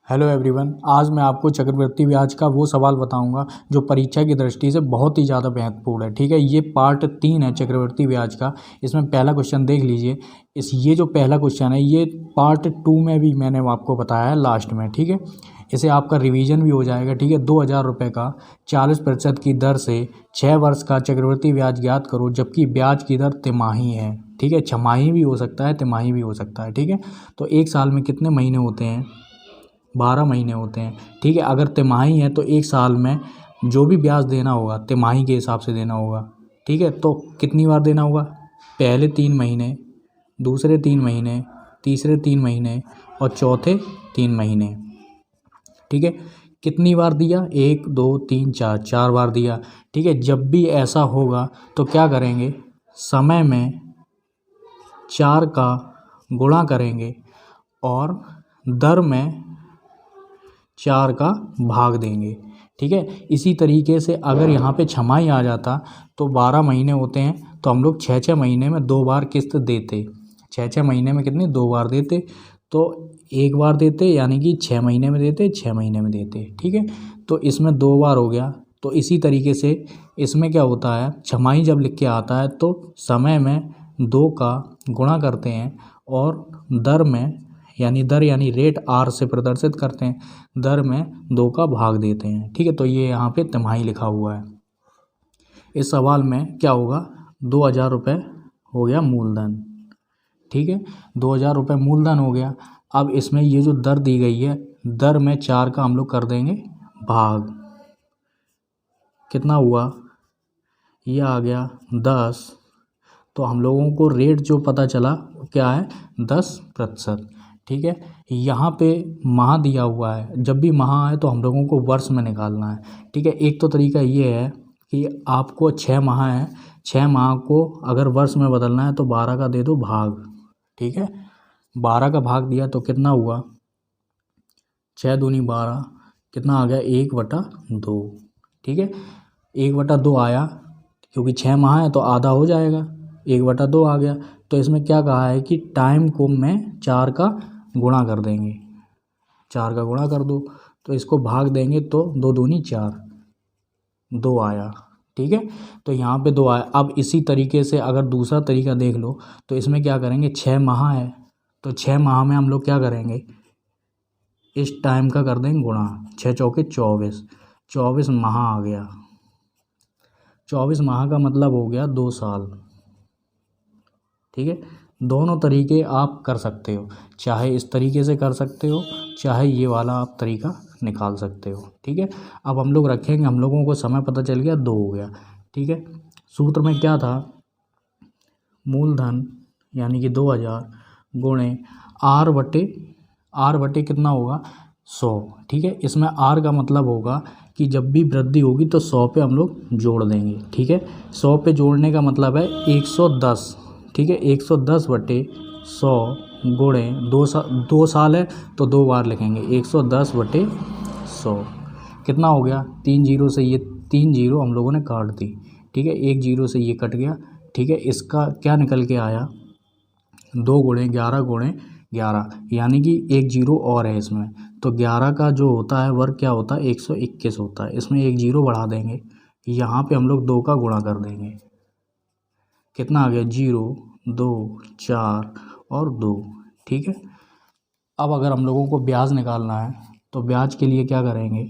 Hello everyone, आज मैं आपको चक्रवृद्धि ब्याज का वो सवाल बताऊंगा जो परीक्षा की दृष्टि से बहुत ही ज़्यादा महत्वपूर्ण है। ठीक है, ये पार्ट 3 है चक्रवृद्धि ब्याज का। इसमें पहला क्वेश्चन देख लीजिए। ये जो पहला क्वेश्चन है ये पार्ट 2 में भी मैंने आपको बताया है लास्ट में। ठीक है, इसे आपका रिवीजन भी हो जाएगा। ठीक है, 2000 रुपये का 40% की दर से 6 वर्ष का चक्रवृद्धि ब्याज ज्ञात करो, जबकि ब्याज की दर तिमाही है। ठीक है, छमाही भी हो सकता है, तिमाही भी हो सकता है। ठीक है, तो एक साल में कितने महीने होते हैं? 12 महीने होते हैं। ठीक है, अगर तिमाही है तो एक साल में जो भी ब्याज देना होगा तिमाही के हिसाब से देना होगा। ठीक है, तो कितनी बार देना होगा? पहले 3 महीने, दूसरे 3 महीने, तीसरे 3 महीने और चौथे 3 महीने। ठीक है, कितनी बार दिया? 1 2 3 4, 4 बार दिया। ठीक है, जब भी ऐसा होगा तो क्या करेंगे? समय में 4 का गुणा करेंगे और दर में 4 का भाग देंगे। ठीक है, इसी तरीके से अगर यहाँ पे छमाही आ जाता तो 12 महीने होते हैं तो हम लोग 6 महीने में 2 बार किस्त देते। 6 महीने में कितने? 2 बार देते। तो एक बार देते यानी कि 6 महीने में देते, 6 महीने में देते। ठीक है, तो इसमें 2 बार हो गया। तो इसी तरीके से इसमें क्या होता है, छमाही जब लिख के आता है तो समय में 2 का गुणा करते हैं और दर में यानी रेट आर से प्रदर्शित करते हैं, दर में 2 का भाग देते हैं। ठीक है, तो ये यहाँ पे तिमाही लिखा हुआ है। इस सवाल में क्या होगा? 2000 रुपये हो गया मूलधन। ठीक है, 2000 रुपये मूलधन हो गया। अब इसमें ये जो दर दी गई है, दर में 4 का हम लोग कर देंगे भाग। कितना हुआ? ये आ गया 10। तो हम लोगों को रेट जो पता चला क्या है? 10%। ठीक है, यहाँ पे माह दिया हुआ है। जब भी माह आए तो हम लोगों को वर्ष में निकालना है। ठीक है, एक तो तरीका ये है कि आपको 6 माह है, 6 माह को अगर वर्ष में बदलना है तो 12 का दे दो भाग। ठीक है, 12 का भाग दिया तो कितना हुआ? 6 दूनी 12, कितना आ गया? 1/2। ठीक है, 1/2 आया क्योंकि 6 माह है तो आधा हो जाएगा, 1/2 आ गया। तो इसमें क्या कहा है कि टाइम को मैं 4 का गुणा कर देंगे, 4 का गुणा कर दो तो इसको भाग देंगे तो 2 दूनी 4, 2 आया। ठीक है, तो यहाँ पे 2 आया। अब इसी तरीके से अगर दूसरा तरीका देख लो तो इसमें क्या करेंगे? 6 माह है तो 6 माह में हम लोग क्या करेंगे? इस टाइम का कर देंगे गुणा। 6 चौके 24, 24 माह आ गया। 24 माह का मतलब हो गया 2 साल। ठीक है, दोनों तरीके आप कर सकते हो, चाहे इस तरीके से कर सकते हो, चाहे ये वाला आप तरीका निकाल सकते हो। ठीक है, अब हम लोग रखेंगे, हम लोगों को समय पता चल गया 2 हो गया। ठीक है, सूत्र में क्या था? मूलधन यानी कि 2000 गुणे आर बटे कितना होगा? 100। ठीक है, इसमें आर का मतलब होगा कि जब भी वृद्धि होगी तो 100 पे हम लोग जोड़ देंगे। ठीक है, 100 पे जोड़ने का मतलब है 110। ठीक है, 110/100 गुणे 2 साल है तो 2 बार लिखेंगे, 110/100 कितना हो गया? 3 जीरो से ये 3 जीरो हम लोगों ने काट दी। ठीक है, 1 जीरो से ये कट गया। ठीक है, इसका क्या निकल के आया? 2 गुणे 11 गुणे 11 यानी कि 1 जीरो और है इसमें। तो 11 का जो होता है वर्ग क्या होता है? 121 होता है। इसमें 1 जीरो बढ़ा देंगे, यहाँ पे हम लोग 2 का गुणा कर देंगे। कितना आ गया? 0 2 4 और 2। ठीक है, अब अगर हम लोगों को ब्याज निकालना है तो ब्याज के लिए क्या करेंगे?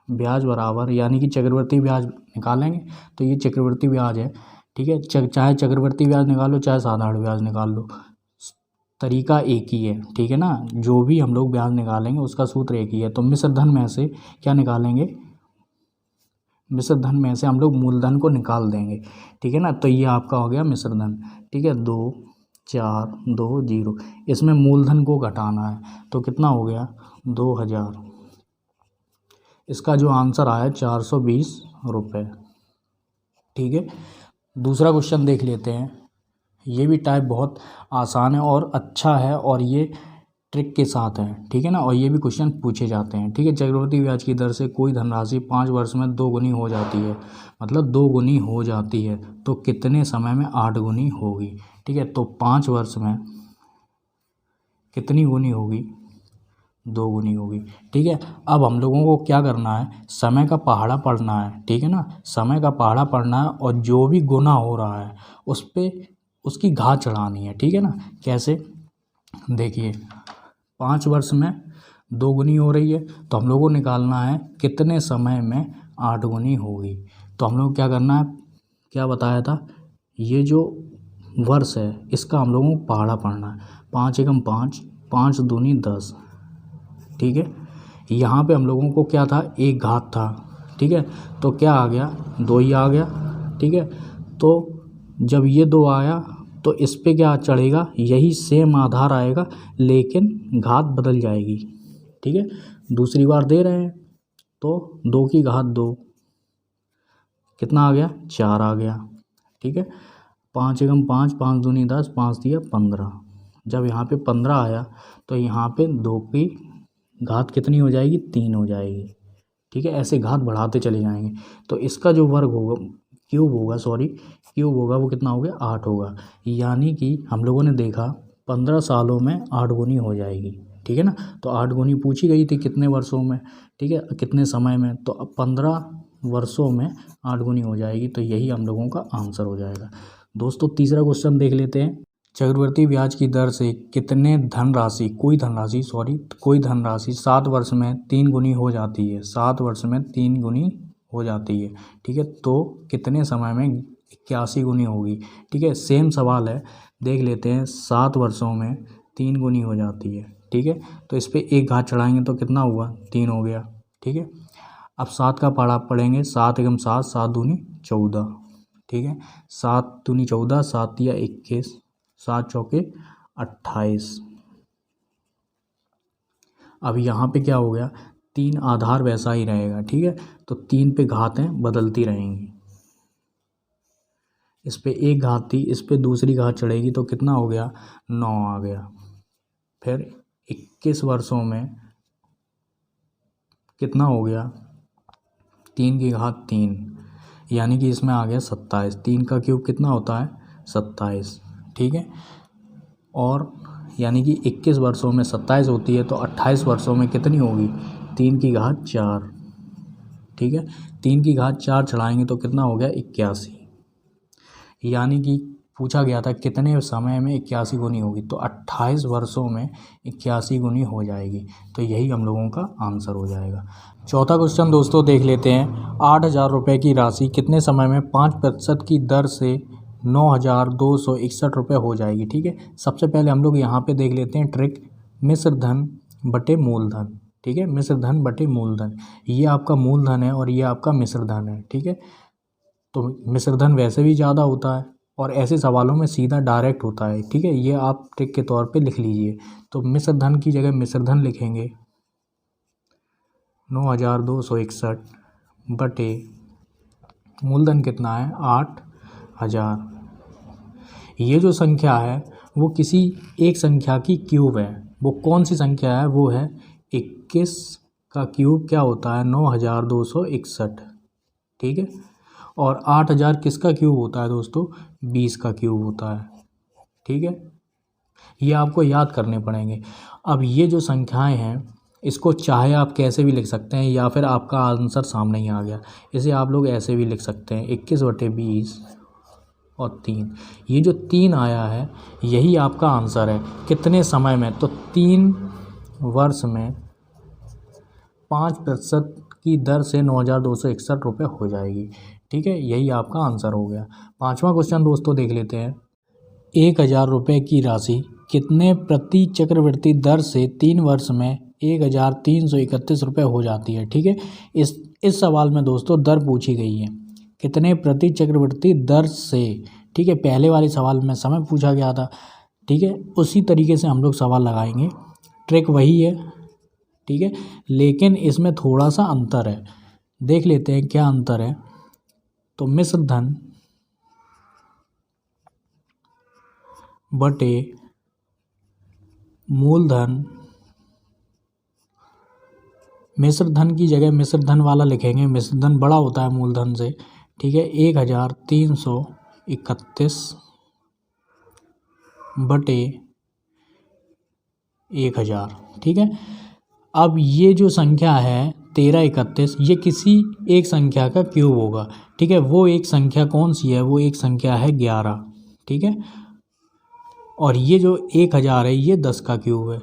ब्याज बराबर यानी कि चक्रवृद्धि ब्याज निकालेंगे। तो ये चक्रवृद्धि ब्याज है। ठीक है, चाहे चक्रवृद्धि ब्याज निकालो चाहे साधारण ब्याज निकाल लो, तरीका एक ही है। ठीक है ना, जो भी हम लोग ब्याज निकालेंगे उसका सूत्र एक ही है। तो मिश्र धन में से क्या निकालेंगे? मिश्र धन में से हम लोग मूलधन को निकाल देंगे। ठीक है ना, तो ये आपका हो गया मिश्र धन। ठीक है, 2 4 2 0, इसमें मूलधन को घटाना है तो कितना हो गया? 2000। इसका जो आंसर आया 420 रुपये। ठीक है, दूसरा क्वेश्चन देख लेते हैं। ये भी टाइप बहुत आसान है और अच्छा है और ये ट्रिक के साथ है। ठीक है ना, और ये भी क्वेश्चन पूछे जाते हैं। ठीक है, चक्रवृद्धि ब्याज की दर से कोई धनराशि 5 वर्ष में 2 गुनी हो जाती है, मतलब 2 गुनी हो जाती है तो कितने समय में 8 गुनी होगी? ठीक है, तो 5 वर्ष में कितनी गुनी होगी? दोगुनी होगी। ठीक है, अब हम लोगों को क्या करना है, समय का पहाड़ा पढ़ना है। ठीक है ना, समय का पहाड़ा पढ़ना है और जो भी गुना हो रहा है उस पर उसकी घात चढ़ानी है। ठीक है ना, कैसे, देखिए 5 वर्ष में 2 गुनी हो रही है तो हम लोगों को निकालना है कितने समय में 8 गुनी होगी। तो हम लोग क्या करना है, क्या बताया था, ये जो वर्ष है इसका हम लोगों को पहाड़ा पढ़ना है। 5 एकम 5, 5 दूनी 10। ठीक है, यहाँ पे हम लोगों को क्या था, एक घात था। ठीक है, तो क्या आ गया, 2 ही आ गया। ठीक है, तो जब ये 2 आया तो इस पे क्या चढ़ेगा, यही सेम आधार आएगा लेकिन घात बदल जाएगी। ठीक है, दूसरी बार दे रहे हैं तो 2 की घात 2, कितना आ गया, 4 आ गया। ठीक है, 5 एकम 5, 5 दूनी 10, 5 दिया 15। जब यहाँ पे 15 आया तो यहाँ पे 2 की घात कितनी हो जाएगी, 3 हो जाएगी। ठीक है, ऐसे घात बढ़ाते चले जाएंगे तो इसका जो वर्ग होगा, क्यूब होगा वो कितना हो गया, 8 होगा। यानी कि हम लोगों ने देखा 15 सालों में 8 गुनी हो जाएगी। ठीक है ना, तो 8 गुनी पूछी गई थी कितने वर्षों में, ठीक है, कितने समय में, तो अब 15 वर्षों में 8 गुनी हो जाएगी। तो यही हम लोगों का आंसर हो जाएगा। दोस्तों तीसरा क्वेश्चन देख लेते हैं। चक्रवृद्धि ब्याज की दर से कितने धनराशि, कोई धनराशि 7 वर्ष में 3 गुनी हो जाती है, 7 वर्ष में 3 गुनी हो जाती है। ठीक है, तो कितने समय में 81 गुनी होगी। ठीक है, सेम सवाल है, देख लेते हैं। 7 वर्षों में 3 गुनी हो जाती है। ठीक है, तो इस पर एक घात चढ़ाएंगे तो कितना हुआ, 3 हो गया। ठीक है, अब 7 का पहाड़ा पढ़ेंगे, 7 एकम 7, 7 दूनी 14। ठीक है, 7 दूनी 14, 7 दिया 21, 7 चौके 28। अब यहाँ पे क्या हो गया, 3 आधार वैसा ही रहेगा। ठीक है, तो 3 पे घातें बदलती रहेंगी। इस पे एक घात थी, इस पे दूसरी घात चढ़ेगी तो कितना हो गया, 9 आ गया। फिर 21 वर्षों में कितना हो गया, 3 की घात 3, यानी कि इसमें आ गया 27। 3 का क्यूब कितना होता है, 27। ठीक है, और यानी कि 21 वर्षों में 27 होती है तो 28 वर्षों में कितनी होगी, 3 की घात 4। ठीक है, 3 की घात 4 चढ़ाएंगे तो कितना हो गया, 81। यानी कि पूछा गया था कितने समय में 81 गुनी होगी, तो 28 वर्षों में 81 गुनी हो जाएगी। तो यही हम लोगों का आंसर हो जाएगा। चौथा क्वेश्चन दोस्तों देख लेते हैं। 8,000 रुपये की राशि कितने समय में 5% की दर से 9,261 रुपये हो जाएगी। ठीक है, सबसे पहले हम लोग यहाँ पे देख लेते हैं ट्रिक, मिश्र धन बटे मूलधन। ठीक है, मिश्र धन बटे मूलधन, ये आपका मूलधन है और ये आपका मिश्र धन है। ठीक है, तो मिश्र धन वैसे भी ज़्यादा होता है और ऐसे सवालों में सीधा डायरेक्ट होता है। ठीक है, ये आप ट्रिक के तौर पे लिख लीजिए। तो मिश्र धन की जगह मिश्र धन लिखेंगे, 9,261 बटे मूलधन कितना है, 8,000। ये जो संख्या है वो किसी एक संख्या की क्यूब है। वो कौन सी संख्या है, वो है 21 का क्यूब क्या होता है, 9,261। ठीक है, और 8,000 किसका क्यूब होता है दोस्तों, 20 का क्यूब होता है। ठीक है, ये आपको याद करने पड़ेंगे। अब ये जो संख्याएं हैं इसको चाहे आप कैसे भी लिख सकते हैं, या फिर आपका आंसर सामने ही आ गया, इसे आप लोग ऐसे भी लिख सकते हैं, 21 बटे 20 और 3। ये जो 3 आया है यही आपका आंसर है। कितने समय में, तो 3 वर्ष में 5% की दर से 9,261 रुपये हो जाएगी। ठीक है, यही आपका आंसर हो गया। पांचवा क्वेश्चन दोस्तों देख लेते हैं। 1,000 रुपये की राशि कितने प्रति चक्रवृद्धि दर से 3 वर्ष में 1,331 रुपये हो जाती है। ठीक है, इस सवाल में दोस्तों दर पूछी गई है, कितने प्रति चक्रवृद्धि दर से। ठीक है, पहले वाले सवाल में समय पूछा गया था। ठीक है, उसी तरीके से हम लोग सवाल लगाएंगे, ट्रिक वही है। ठीक है, लेकिन इसमें थोड़ा सा अंतर है, देख लेते हैं क्या अंतर है। तो मिश्र धन बटे मूलधन, मिश्र धन की जगह मिश्र धन वाला लिखेंगे, मिश्र धन बड़ा होता है मूलधन से। ठीक है, 1,331 बटे 1,000। ठीक है, अब ये जो संख्या है 1331, ये किसी एक संख्या का क्यूब होगा, ठीक है। वो एक संख्या कौन सी है, वो एक संख्या है 11, ठीक है। और ये जो 1000 है ये 10 का क्यूब है,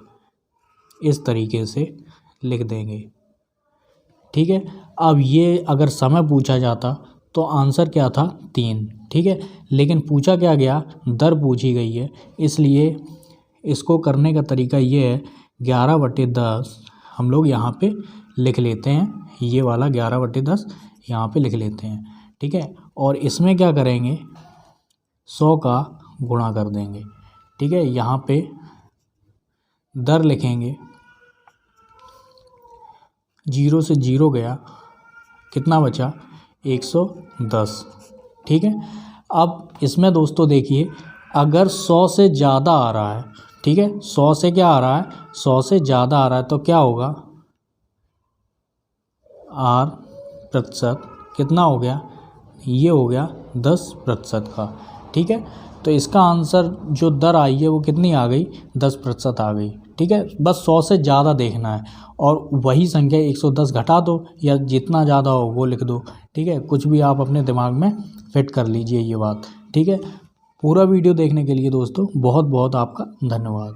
इस तरीके से लिख देंगे, ठीक है। अब ये अगर समय पूछा जाता तो आंसर क्या था 3, ठीक है। लेकिन पूछा क्या गया, दर पूछी गई है, इसलिए इसको करने का तरीका ये है 11/10 हम लोग यहाँ पे लिख लेते हैं, ये वाला 11/10 यहाँ पे लिख लेते हैं, ठीक है। और इसमें क्या करेंगे 100 का गुणा कर देंगे, ठीक है। यहाँ पे दर लिखेंगे, 0 से 0 गया, कितना बचा 110, ठीक है। अब इसमें दोस्तों देखिए अगर 100 से ज़्यादा आ रहा है, ठीक है, 100 से क्या आ रहा है, 100 से ज़्यादा आ रहा है तो क्या होगा R% कितना हो गया, ये हो गया 10% का, ठीक है। तो इसका आंसर जो दर आई है वो कितनी आ गई, 10% आ गई, ठीक है। बस 100 से ज़्यादा देखना है और वही संख्या 110 घटा दो या जितना ज़्यादा हो वो लिख दो, ठीक है। कुछ भी आप अपने दिमाग में फिट कर लीजिए ये बात, ठीक है। पूरा वीडियो देखने के लिए दोस्तों बहुत बहुत आपका धन्यवाद।